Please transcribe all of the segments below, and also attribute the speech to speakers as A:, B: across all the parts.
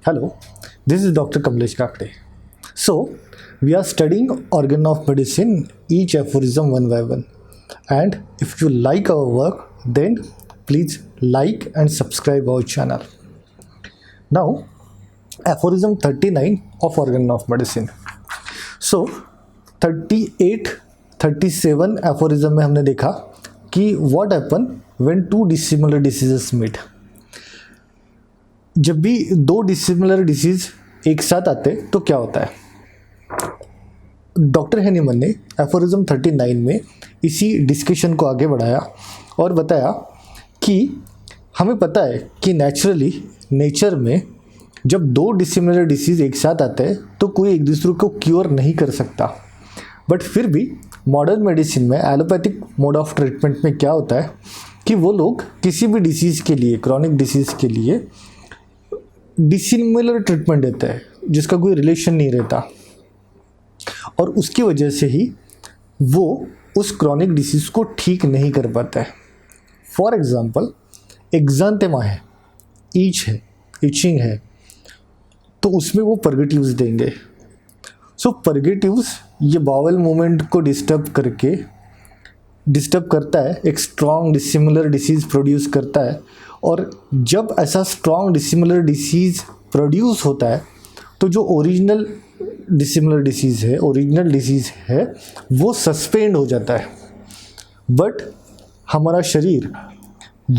A: Hello, this is Dr. Kamlesh Kakde. So, we are studying organ of medicine, each aphorism one by one. And if you like our work, then please like and subscribe our channel. Now, aphorism 39 of organ of medicine. So, 38, 37 aphorism में हमने देखा कि what happen when two dissimilar diseases meet. जब भी दो dissimilar disease एक साथ आते तो क्या होता है. डॉक्टर हैनीमन ने एफोरिज्म 39 में इसी डिस्कशन को आगे बढ़ाया और बताया कि हमें पता है कि नेचुरली नेचर में जब दो डिसिमिलर डिसीज एक साथ आते हैं तो कोई एक दूसरे को क्योर नहीं कर सकता. बट फिर भी मॉडर्न मेडिसिन में एलोपैथिक मोड ऑफ ट्रीटमेंट में क्या होता है कि वो लोग किसी भी डिसीज़ के लिए, क्रॉनिक डिसीज़ के लिए डिसिमिलर ट्रीटमेंट देता है जिसका कोई रिलेशन नहीं रहता और उसकी वजह से ही वो उस क्रॉनिक डिसीज़ को ठीक नहीं कर पाता है. फॉर एग्ज़ाम्पल एक्ज़ांथेमा है, ईच है, इचिंग है, तो उसमें वो परगेटिव्स देंगे. सो परगेटिव्स ये बावल मूवमेंट को डिस्टर्ब करता है, एक स्ट्रॉन्ग डिसिमिलर डिसीज़ प्रोड्यूस करता है. और जब ऐसा स्ट्रॉन्ग डिसिमिलर डिसीज़ प्रोड्यूस होता है तो जो ओरिजिनल डिसीज़ है वो सस्पेंड हो जाता है. बट हमारा शरीर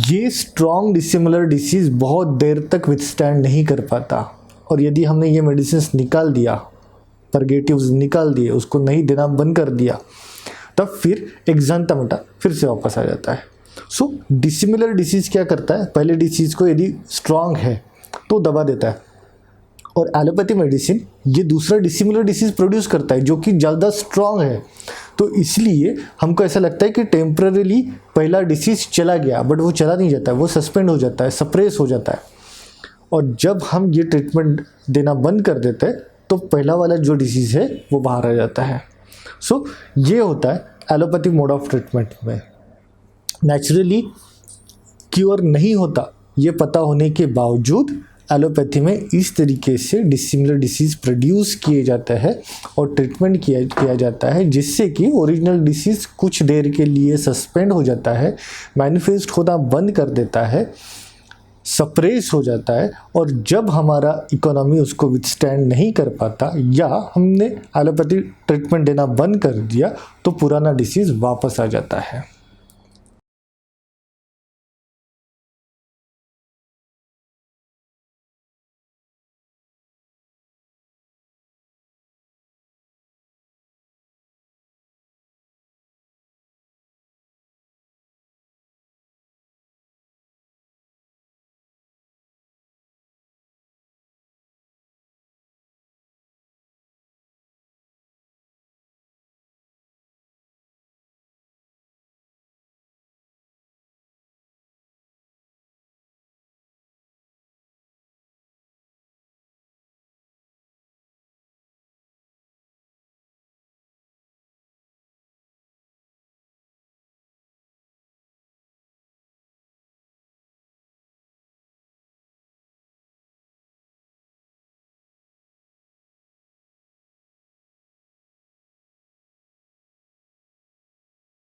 A: ये स्ट्रॉन्ग डिसिमिलर डिसीज़ बहुत देर तक विथस्टैंड नहीं कर पाता और यदि हमने ये मेडिसिन निकाल दिया, परगेटिव्स निकाल दिए, उसको नहीं देना बंद कर दिया, तब फिर एक्ज़ांथेमा फिर से वापस आ जाता है. सो डिसिमिलर डिसीज़ क्या करता है, पहले डिसीज़ को यदि स्ट्रॉन्ग है तो दबा देता है और एलोपैथी मेडिसिन ये दूसरा डिसिमिलर डिसीज़ प्रोड्यूस करता है जो कि ज़्यादा स्ट्रॉन्ग है. तो इसलिए हमको ऐसा लगता है कि टेम्पररीली पहला डिसीज़ चला गया, बट वो चला नहीं जाता है, वो सस्पेंड हो जाता है, सप्रेस हो जाता है. और जब हम ये ट्रीटमेंट देना बंद कर देते हैं तो पहला वाला जो डिसीज़ है वो बाहर आ जाता है. सो ये होता है एलोपैथिक मोड ऑफ ट्रीटमेंट में. नेचुरली क्योर नहीं होता ये पता होने के बावजूद एलोपैथी में इस तरीके से डिसिमिलर डिसीज़ प्रोड्यूस किए जाता है और ट्रीटमेंट किया जाता है जिससे कि ओरिजिनल डिसीज़ कुछ देर के लिए सस्पेंड हो जाता है, मैनिफेस्ट होना बंद कर देता है, सप्रेस हो जाता है. और जब हमारा इकोनॉमी उसको विथस्टैंड नहीं कर पाता या हमने एलोपैथी ट्रीटमेंट देना बंद कर दिया तो पुराना डिसीज़ वापस आ जाता है.